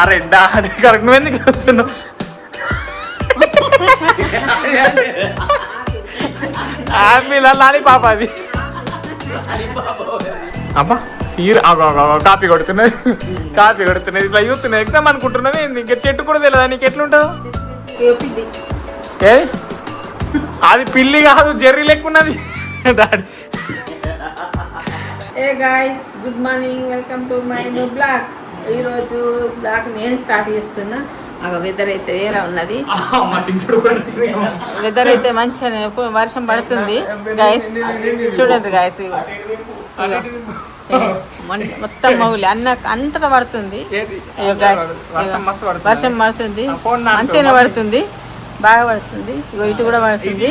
అరే daddy correct నువ్వు ఎందుకు వస్తున్నావు ఆపిల్ లాలీపాప్ అది అబ్బా సీర్ కాపీ కొడుతున్నది ఇట్లా చూస్తున్నాయి ఎగ్జామ్ అనుకుంటున్నావు ఇంకా చెట్టు కూడా తెలియదా నీకు ఎట్లుంటుందో ఏ అది పిల్లి కాదు జెర్రీ లెక్కున్నది daddy. Hey guys good morning, welcome to my new blog. ఈరోజు బ్లాగ్ నేను స్టార్ట్ చేస్తున్నా. వెదర్ అయితే వేరే ఉన్నది, వెదర్ అయితే మంచిగా వర్షం పడుతుంది గాయస్. చూడండి గాయస్, మొత్తం మౌలి అంతటా పడుతుంది. వర్షం పడుతుంది, మంచిగా పడుతుంది, బాగా పడుతుంది. ఇగో ఇటు కూడా పడుతుంది.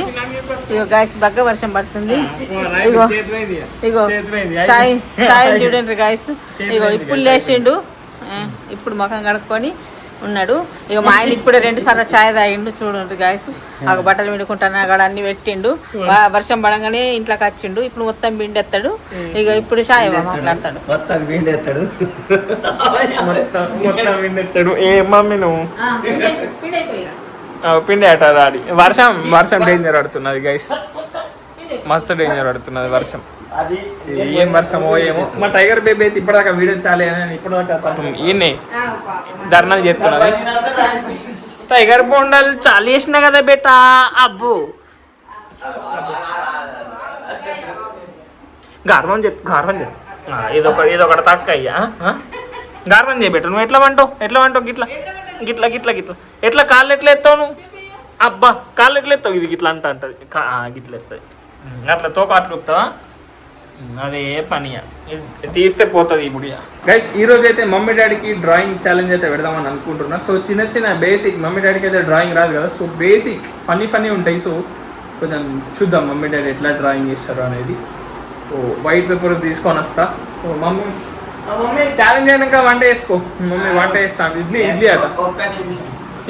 ఇగో గాయస్ బాగా వర్షం పడుతుంది. ఇగో చాయ్ చూడండి గాయస్. ఇగో ఇప్పుడు లేచిండు, ఇప్పుడు ముఖం కడుక్కొని ఉన్నాడు. ఇక మా ఆయన ఇప్పుడే 2 సార్లు చాయ్ తాగిండు. చూడండి గాయస్, ఆ బట్టలు పిండుకుంటాను అక్కడ అన్ని పెట్టిండు. వర్షం పడంగానే ఇంట్లోకి వచ్చిండు. ఇప్పుడు మొత్తం పిండెత్తాడు. ఇక ఇప్పుడు చాయ్ మాట్లాడతాడు. ఏ మమ్మీ నువ్వు పిండి అట దాడి. వర్షం డేంజర్ పడుతున్నది గైస్, మస్తు డేంజర్ పడుతున్నది వర్షం. ఏం వర్షమో ఏమో. మా టైగర్ బేబీ అయితే ఇప్పటిదాకా వీడియో చాలే అని ఇప్పటిదాకా ఈయనే ధర్నాలు చేస్తున్నది. టైగర్ బొండలు చాలు చేసిన కదా బేటా. అబ్బు గార్వం ఇదొకటి తక్కువ అయ్యా. గార్వం చేయబెట్ట నువ్వు ఎట్లా వంటావు గిట్లా ఎట్లా కాళ్ళు ఎట్లా ఎత్తావు నువ్వు? అబ్బా కాళ్ళు ఎట్లా ఎత్తావు? ఇది గిట్లా అంటది గిట్ల ఎత్తుంది అట్లా తోక అట్లా ఊపుతావా? అదే పనియా, తీస్తే పోతుంది ఇప్పుడు. గైస్ ఈ రోజు అయితే మమ్మీ డాడీకి డ్రాయింగ్ ఛాలెంజ్ అయితే పెడదామని అనుకుంటున్నా. సో చిన్న బేసిక్, మమ్మీ డాడీకి అయితే డ్రాయింగ్ రాదు కదా, సో బేసిక్ ఫన్నీ ఉంటాయి. సో కొంచెం చూద్దాం మమ్మీ డాడీ ఎట్లా డ్రాయింగ్ చేస్తారు అనేది. సో వైట్ పేపర్ తీసుకొని వస్తా. సో మమ్మీ ఛాలెంజ్ అయినాక వంట చేసుకో. మమ్మీ వంట చేస్తాను. ఇడ్లీ అట.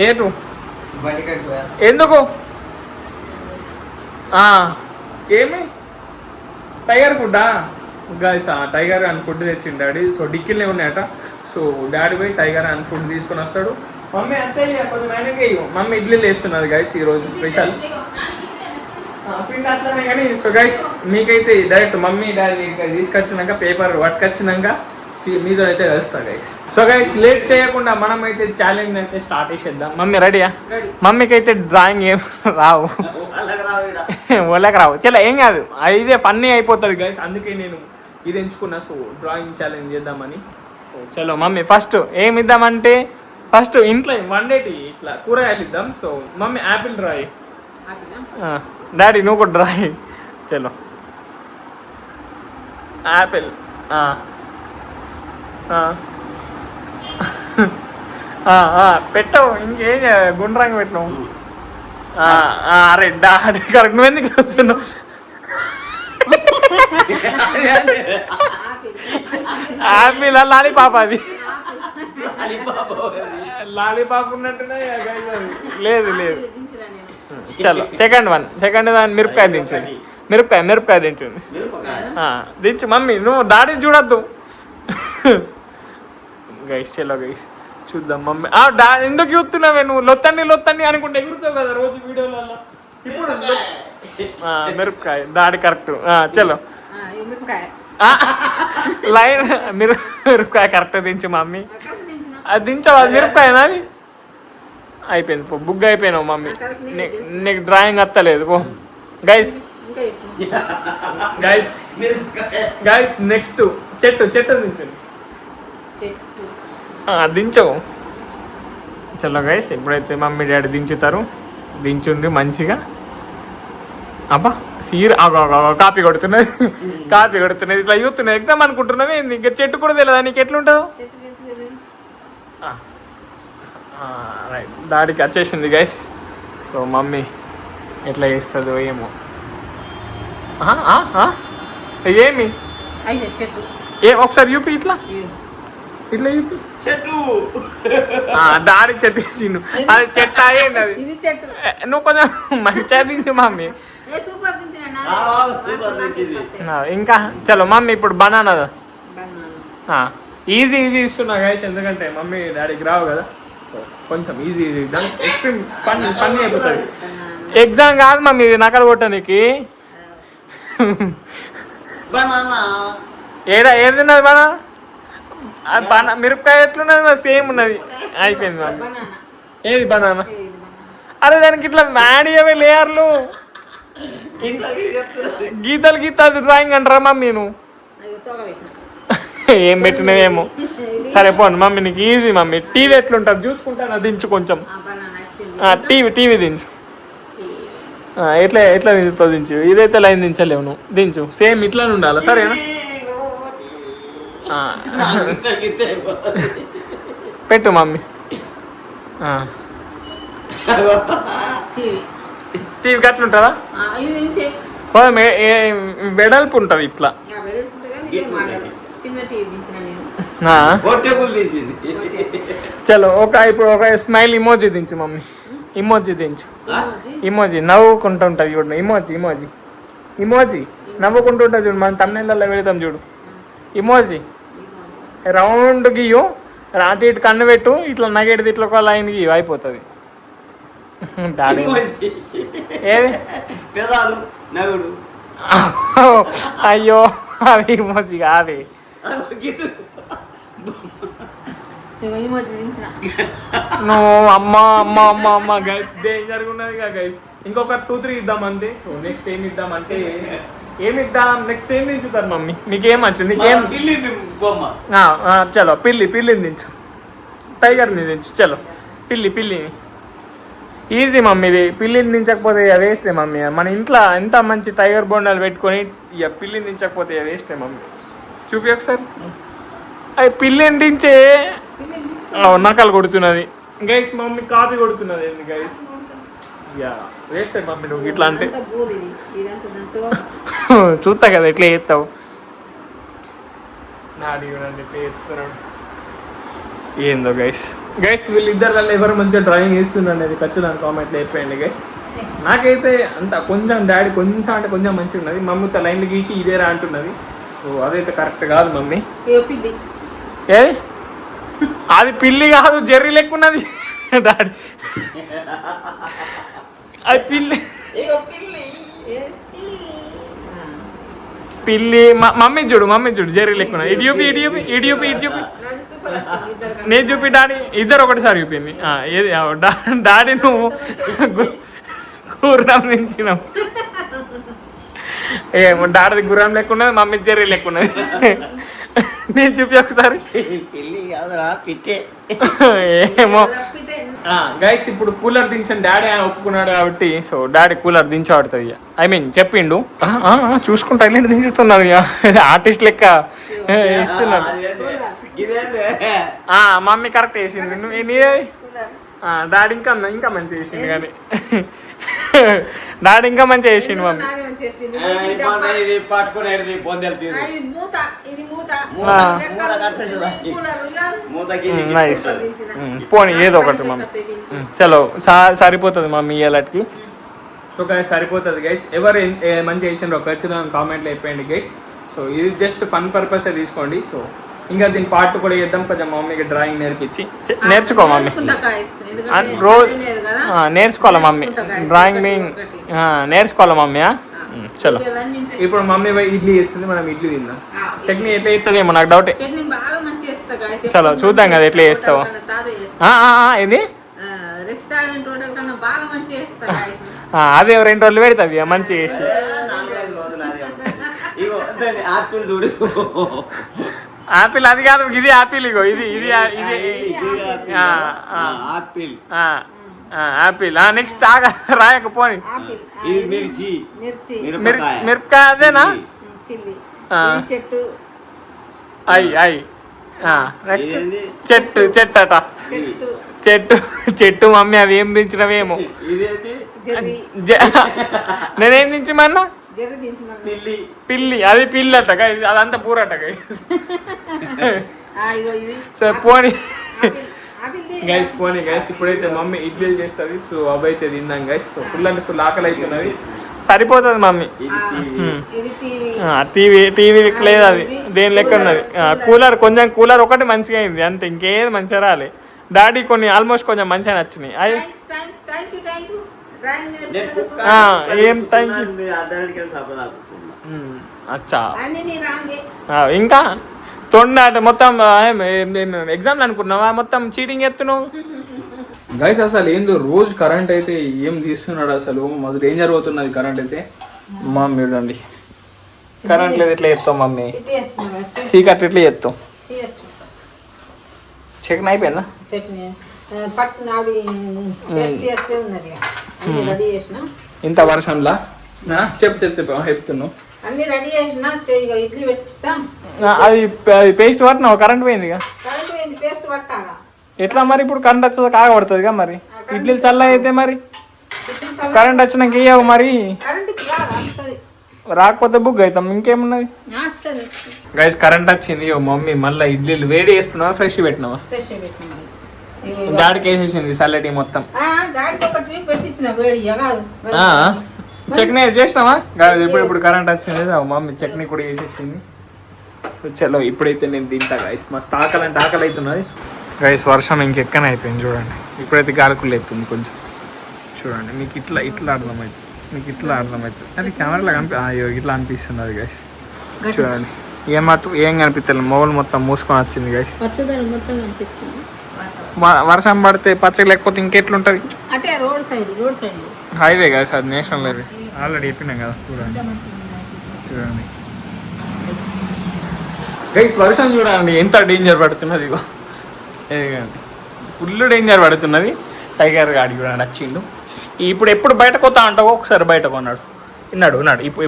ఏటు ఎందుకు? ఏమి టైగర్ ఫుడ్డా? గైస్ టైగర్ అండ్ ఫుడ్ తెచ్చిండు డాడీ. సో డిక్కీలే ఉన్నాయట. సో డాడీ పోయి టైగర్ అండ్ ఫుడ్ తీసుకొని వస్తాడు. మమ్మీ వచ్చాయి కొంచెం ఆయనకే మమ్మీ ఇడ్లీలు వేస్తున్నది గైస్ ఈరోజు స్పెషల్ పిండి అట్లనే. కానీ సో గైస్ మీకైతే డైరెక్ట్ మమ్మీ డాడీ తీసుకొచ్చినాక పేపర్ పట్టుకొచ్చినాక మీతో అయితే కలుస్తా గైస్. సో గైస్ లేట్ చేయకుండా మనం అయితే ఛాలెంజ్ అయితే స్టార్ట్ చేసేద్దాం. మమ్మీ రెడీయా? మమ్మీకి అయితే డ్రాయింగ్ ఏం రావు, వాళ్ళకి రావు. చలో ఏం కాదు, ఇదే ఫన్నీ అయిపోతుంది గైస్. అందుకే నేను ఇది ఎంచుకున్నా. సో డ్రాయింగ్ ఛాలెంజ్ చేద్దామని. చలో మమ్మీ ఫస్ట్ ఏమి ఇద్దామంటే, ఫస్ట్ ఇంట్లో వండేటి ఇట్లా కూరగాయలు ఇద్దాం. సో మమ్మీ యాపిల్ డ్రాయి, డాడీ నువ్వు కూడా డ్రాయి. చలో యాపిల్ పెట్టావు. ఇంకేం గుండ్రంగా పెట్టినావు. అరే డాడీ కరెక్ట్ నువ్వు ఎందుకు వస్తున్నావు? ఆపిల్ లాలీపాప్ అది. లాలీపాప్ ఉన్నట్టున్నా లేదు. చలో సెకండ్ దాన్ని మిరపకాయ దించండి. దించు మమ్మీ, నువ్వు డాడీని చూడద్దు గైస్. చలో గైస్ చూద్దాం. మమ్మీ ఎందుకు చూస్తున్నావే నువ్వు? లొత్తండి అనుకుంటే ఎగురుతావు కదా రోజు వీడియోలలో. ఇప్పుడు మిరపకాయ డాడీ కరెక్ట్. చలో లైన్ మిరపకాయ కరెక్ట్ దించు మమ్మీ. అది దించావు, అది మిరపకాయనా? అది అయిపోయింది పో, బుక్ అయిపోయినావు మమ్మీ. నీకు డ్రాయింగ్ వస్తలేదు పో. గైస్ నెక్స్ట్ చెట్టు దించండి. దించవు. చలో గైస్ ఇప్పుడైతే మమ్మీ డాడీ దించుండి మంచిగా. అబ్బా సీర్ కాపీ కొడుతున్నది ఇట్లా చూస్తున్నాయి ఎగ్జామ్ అనుకుంటున్నావు. ఇంకా చెట్టు కూడా తెలియదా నీకు ఎట్లుంటుందో? రైట్ డాడీకి వచ్చేసింది గైస్. సో మమ్మీ ఎట్లా చేస్తుందో ఏమో. ఏమి ఒకసారి యూపీ ఇట్లా యూపీ చెట్టు. డాడీ చెట్టు వేసిండు. అది చెట్టు అయ్యింది. అది నువ్వు కొంచెం మంచిగా దించు మమ్మీ. ఇంకా చలో మమ్మీ ఇప్పుడు బనానా ఈజీ ఇస్తున్నా గైస్, ఎందుకంటే మమ్మీ డాడీకి రావు కదా, కొంచెం ఈజీ ఇద్దాం. ఎక్స్ట్రీమ్ ఫన్ అయిపోతుంది. ఎగ్జామ్ కాదు మమ్మీ, ఇది నకలు కొట్టడానికి. ఏది తిన్నది బనా? మిరపకాయ ఎట్లున్నది మరి? సేమ్ ఉన్నది. అయిపోయింది మమ్మీ. ఏది బనానా? అరే దానికి ఇట్లా మ్యాడియవే లేయర్లు, గీతలు డ్రాయింగ్ అంటారా మమ్మీ? నువ్వు ఏం పెట్టినవేమో. సరే పోండి మమ్మీ, నీకు ఈజీ మమ్మీ. టీవీ ఎట్లుంటుంది చూసుకుంటాను, దించు కొంచెం. టీవీ దించు. ఎట్లా దించుతో దించు. ఇదైతే లైన్ దించలేవు నువ్వు, దించు. సేమ్ ఇట్లానే ఉండాలి, సరేనా? పెట్టు మమ్మీ. టీవీ గట్లుంటుందా? వెడల్పు ఉంటుంది ఇట్లా. చలో ఇప్పుడు ఒక స్మైల్ ఇమోజీ దించు మమ్మీ. ఇమోజీ దించు. ఇమోజీ నవ్వుకుంటూ ఉంటుంది చూడు. ఇమోజీ నవ్వుకుంటుంటుంది చూడు. మనం తమిళనాడులో వెళతాం చూడు. ఇమోజీ రౌండ్ గీయు, అటు ఇటు కన్ను పెట్టు, ఇట్లా నగేటిది ఇట్లా ఒక లైన్ గీయు, అయిపోతుంది. డాడీ ఏది? అయ్యో అవి ఇమోజీ కాదు. నువ్వు అమ్మ గైస్ డేంజర్గా ఉన్నది గైస్. ఇంకొక 2-3 ఇద్దాం అంతే. సో నెక్స్ట్ ఏమి ఇద్దామంటే నెక్స్ట్ ఏం దించుతారు మమ్మీ? నీకేం వచ్చు? నీకేం? చలో పిల్లిని దించు. టైగర్ని దించు. చలో పిల్లిని. ఈజీ మమ్మీ ఇది. పిల్లిని దించకపోతే వేస్టే మమ్మీ. మన ఇంట్లో ఎంత మంచి టైగర్ బొండాలు పెట్టుకొని ఇక పిల్లిని దించకపోతే వేస్టే మమ్మీ. చూపి ఒకసారి. అది పిల్లిని దించే నకలు కొడుతున్నది గైస్. మమ్మీ కాపీ కొడుతున్నది ఏంది గైస్? యా వేస్ట్ మమ్మీ నువ్వు ఇట్లా అంటే. చూస్తా కదా ఎట్లా చేస్తావు. నాడి చూడండి ఎట్లా చేస్తున్నాడు. ఏందో గైస్ వీళ్ళిద్దరు ఎవరు మంచిగా డ్రాయింగ్ చేస్తున్నారు అనేది ఖచ్చితంగా కామెంట్లో చెప్పండి గైస్. నాకైతే అంత కొంచెం డాడీ కొంచెం అంటే కొంచెం మంచిగా ఉన్నది. మమ్మీతో లైన్లు గీసి ఇదేరా అంటున్నది. సో అదైతే కరెక్ట్ కాదు మమ్మీ. ఏది? అది పిల్లి కాదు, జెర్రీ లెక్క ఉన్నది డాడీ. అది పిల్లి మమ్మీ చూడు జెర్రీ లెక్క ఉన్నది. ఇడియూపి నేను చూపి డాడీ. ఇద్దరు ఒకటిసారి చూపింది. ఏది డాడీ నువ్వు గుర్రం దించినావు. ఏమో డాడీ గుర్రం లెక్క ఉన్నది, మమ్మీ జెర్రీ లెక్క ఉన్నది. నేను చూపి ఒకసారి. ఏమో గైస్ ఇప్పుడు కూలర్ దించండి డాడీ అని ఒప్పుకున్నాడు కాబట్టి, సో డాడీ కూలర్ దించబడుతుంది. ఐ మీన్ చెప్పిండు. చూసుకుంటా ఇల్లు దించుతున్నారు. ఆర్టిస్ట్ లెక్క ఇస్తున్నారు. మమ్మీ కరెక్ట్ వేసింది. నీదే డాడీ ఇంకా మంచిగా వేసింది. కానీ డాడీ ఇంకా మంచిగా వేసిండు మమ్మీ. నైస్. పోనీ ఏదో ఒకటి మమ్మీ. చలో సరిపోతుంది మమ్మీ ఇయ్యాలకి. సో గైస్ సరిపోతుంది గైస్. ఎవరు మంచిగా వేసిండ్రో ఖచ్చితంగా కామెంట్లో చెప్పండి గైస్. సో ఇది జస్ట్ ఫన్ పర్పస్ తీసుకోండి. సో ఇంకా దీని పార్ట్ కూడా చేద్దాం. కొంచెం మమ్మీకి డ్రాయింగ్ నేర్చుకో మమ్మీ. రోజు నేర్చుకోవాలి మమ్మీ డ్రాయింగ్. నేర్చుకోవాలి మమ్మీ. చలో ఇప్పుడు మమ్మీ ఇడ్లీ చేస్తుంది, మనం ఇడ్లీ తిందాం. చట్నీ ఎట్లా చేస్తుందేమో నాకు డౌటే. చలో చూద్దాం కదా ఎట్లా చేస్తావో. ఇది అదే 2 రోజులు పెడుతుంది మంచిగా చేసి. ఆపిల్ అది కాదు, ఇది ఆపిల్. ఇగో ఇది ఆపిల్. నెక్స్ట్ రాయకపోని మిరపకాయ అదేనా? అయ్యి నెక్స్ట్ చెట్టు అట. చెట్టు మమ్మీ అది ఏం దించినవేమో. నేనేం దించమన్నా? పిల్లి. అది పిల్లి అట గైస్, అదంతా పూరట గైస్. పోనీ గైస్ ఇప్పుడైతే మమ్మీ ఇడ్లీలు చేస్తుంది. సో అవి అయితే తిందాం గైస్. సో ఫుల్ అంటే ఫుల్ ఆకలి అవుతున్నది. సరిపోతుంది మమ్మీ. ఇది టీవీ లెక్క లేదు అది, దేని లెక్క ఉన్నది. కూలర్ కూలర్ ఒకటి మంచిగా అయింది అంతే, ఇంకేది మంచిగా రాలే. డాడీ కొన్ని ఆల్మోస్ట్ కొంచెం మంచిగా నచ్చినాయి. అవి ఏం థ్యాంక్ యూ. అచ్చా ఇంకా తొండ మొత్తం ఎగ్జామ్లు అనుకున్నావా, మొత్తం చీటింగ్ ఎత్తున్నావు గైస్. అసలు ఏందో రోజు కరెంట్ అయితే ఏం తీస్తున్నాడు అసలు, మస్తు డేంజర్ అవుతున్నది కరెంట్ అయితే. మమ్మీ చూడండి కరెంట్ లేదు ఎట్లా చేస్తాం మమ్మీ, చీకట్లు ఎట్లా చేస్తాం. చికెన్ అయిపోయిందా? ఇంత వర్షంలా చెప్తున్నావు అన్ని రెడీ చేసినా ఇడ్లీ పెట్టిస్తాం. అది పేస్ట్ పట్టినావు, కరెంట్ పోయింది. పేస్ట్ పట్టాలా ఎట్లా మరి ఇప్పుడు కరెంట్ వచ్చేది కాగబడుతుంది కదా మరి, ఇడ్లీలు చల్ల అయితే మరి కరెంట్ వచ్చినాక ఇయ్యవు మరి, రాకపోతే బుక్ అవుతాం ఇంకేమున్నది. గైస్ కరెంట్ వచ్చింది. మమ్మీ మళ్ళీ ఇడ్లీలు వేడి వేస్తున్నావా ఫ్రెష్ పెట్టినావా? డాడీకి వేసేసింది చల్లటి మొత్తం. చట్నీ చేసినావా? ఇప్పుడు కరెంట్ వచ్చింది, మమ్మీ చట్నీ కూడా వేసేసింది. చలో ఇప్పుడైతే నేను తింటా గైస్, మస్తు ఆకలి అవుతున్నది గైస్. వర్షం ఇంకెక్కనే అయిపోయింది చూడండి, ఇప్పుడైతే గాలికులు అవుతుంది కొంచెం. చూడండి మీకు ఇట్లా అర్థమవుతుంది, అది కెమెరాలో అయ్యో ఇట్లా అనిపిస్తున్నది గైస్. చూడండి ఏం కనిపిస్తుంది, మొగలు మొత్తం మూసుకొని వచ్చింది గైస్. వర్షం పడితే పచ్చగా లేకపోతే ఇంకెట్లుంటది, హైవే గైస్, అది నేషనల్ హైవే ఆల్రెడీ చెప్పినాం కదా. చూడండి గైస్ వర్షం చూడండి ఎంత డేంజర్ పడుతున్నది. ఇగో ఫుల్ డేంజర్ పడుతున్నది. టైగర్ గాడి చూడండి వచ్చిండు. ఇప్పుడు ఎప్పుడు బయటకు వస్తా అంటావో ఒకసారి బయటకు ఉన్నాడు.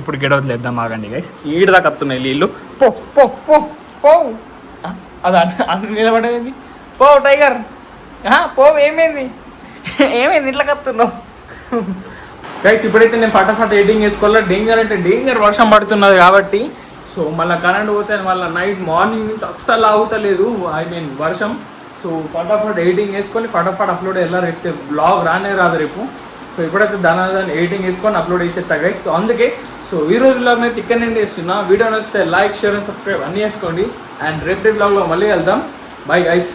ఇప్పుడు గెడవలు లేద్దాం ఆగండి గైస్. ఈడ దాకా వస్తున్నాయి నీళ్ళు. పో అది అన్ని నిలబడేది. పో టైగర్ పో. ఏమైంది ఇట్లా కత్తున్నావు గైస్? ఇప్పుడైతే నేను ఫటాఫట్ ఎడిటింగ్ వేసుకోవాలా. డేంజర్ అంటే డేంజర్ వర్షం పడుతున్నది కాబట్టి. సో మళ్ళీ కరెంట్ పోతే మళ్ళీ మార్నింగ్ నుంచి అస్సలు ఆగుతలేదు, వర్షం. సో ఫటాఫట్ ఎడిటింగ్ వేసుకొని ఫటాఫట్ అప్లోడ్ ఎలా రేపు బ్లాగ్ రాదు రేపు. సో ఇప్పుడైతే దాని ఎడిటింగ్ వేసుకొని అప్లోడ్ చేసేస్తా గైస్. సో అందుకే ఈ రోజు బ్లాగ్ నేను ఇక్కడ నుండి వేస్తున్నా. వీడియో నచ్చితే లైక్ షేర్ అండ్ సబ్స్క్రైబ్ అన్నీ వేసుకోండి. అండ్ రేపు బ్లాగ్లో మళ్ళీ వెళ్దాం. Bye guys.